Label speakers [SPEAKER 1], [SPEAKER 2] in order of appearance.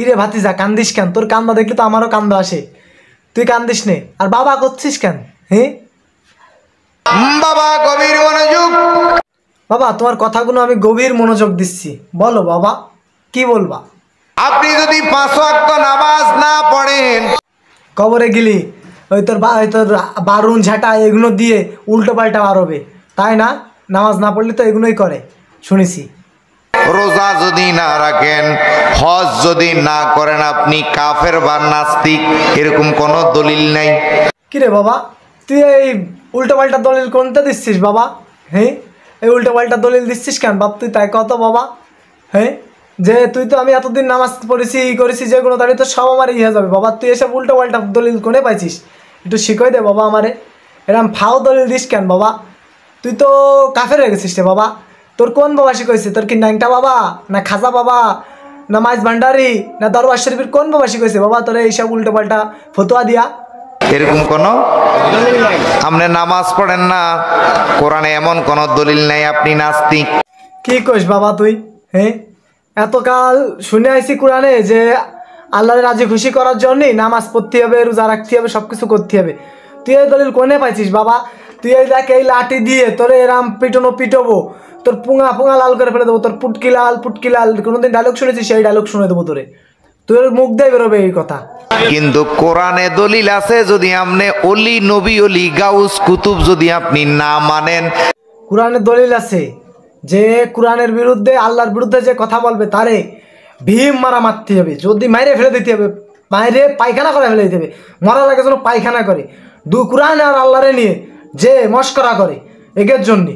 [SPEAKER 1] কিরে ভাতিজা কান্দিস কেন? তোর কান্দা দেখলে তো আমারও কান্দা আসে, তুই কান্দিস নে। আর বাবা করছিস কেন? হ্যাঁ
[SPEAKER 2] বাবা গভীর মনোযোগ।
[SPEAKER 1] বাবা তোমার কথাগুলো আমি গভীর মনোযোগ দিচ্ছি, বলো বাবা কি বলবা?
[SPEAKER 2] আপনি যদি 5 ওয়াক্ত নামাজ না পড়েন,
[SPEAKER 1] কবরে গেলি ওই তোর বারুন ঝাঁটা এগুলো দিয়ে উল্টো পাল্টা বাড়বে, তাই না? নামাজ না পড়লে তো এগুলোই করে, শুনেছি।
[SPEAKER 2] রোজা যদি না রাখেন, হজ যদি না করেন, আপনি কাফের বা নাস্তিক, এরকম কোনো দলিল নাই।
[SPEAKER 1] কিরে বাবা তুই এই উল্টো পাল্টা দলিল কোনটা দিচ্ছিস বাবা? হ্যাঁ এই উল্টো পাল্টা দলিল দিচ্ছিস কেন বাপ? তুই তাই কত বাবা? হ্যাঁ যে তুই তো আমি এতদিন নামাজ পড়েছি করেছি যেগুলো তাহলে তো সব আমার ইয়ে যাবে বাবা, তুই এসব উল্টো পাল্টা দলিল কোনে পাইছিস? একটু শিখই দে বাবা আমারে, এরম ফাও দলিল দিস কেন বাবা? তুই তো কাফের হয়ে গেছিস রে বাবা। তোর কোন বাবা শিখাইছে? তোর কি ন্যাংটা বাবা, না খাজা বাবা, না মাইজ ভান্ডারি, না দরবার শরীফের কোন বাবা শিখাইছে বাবা তোর এইসব উল্টো পাল্টা ফতুয়া দিয়া?
[SPEAKER 2] এরকম কোনো আপনি নামাজ পড়েন না, কোরআনে এমন কোনো দলিল নাই, আপনি নাস্তিক।
[SPEAKER 1] কি কইস বাবা তুই? হ্যাঁ এতকাল শুনে আইছি কোরআনে যে আল্লাহর রাজি খুশি করার জন্যই নামাজ পড়তে হবে, রোজা রাখতে হবে, সব কিছু করতে হবে। তুই এই দলিল কোনে পাইছিস বাবা? তুই এই দেখ এই লাঠি দিয়ে তোর এরাম পিটবো, তোর পুঙা পুঙা লাল করে ফেলে দেবো, তোর পুটকি লাল। কোনোদিন ডায়লগ শুনেছিস? সেই ডায়লগ শুনে দেবো তোরে, তোর মুখ দিয়ে বেরোবে এই কথা।
[SPEAKER 2] কিন্তু কোরআনে দলিল আছে, যদি আপনি অলি নবী অলি গাউস কুতুব যদি আপনি না মানেন।
[SPEAKER 1] কোরআনে দলিল আছে যে কোরআনের বিরুদ্ধে, আল্লাহর বিরুদ্ধে যে কথা বলবে তারে ভীম মারতে হবে, যদি মাইরে ফেলে দিতে হবে, মাইরে পায়খানা করে ফেলে দিতে হবে, মরার আগে যেন পায়খানা করে। কোরআন আর আল্লাহরে নিয়ে যে মস্করা করে এগের জন্যে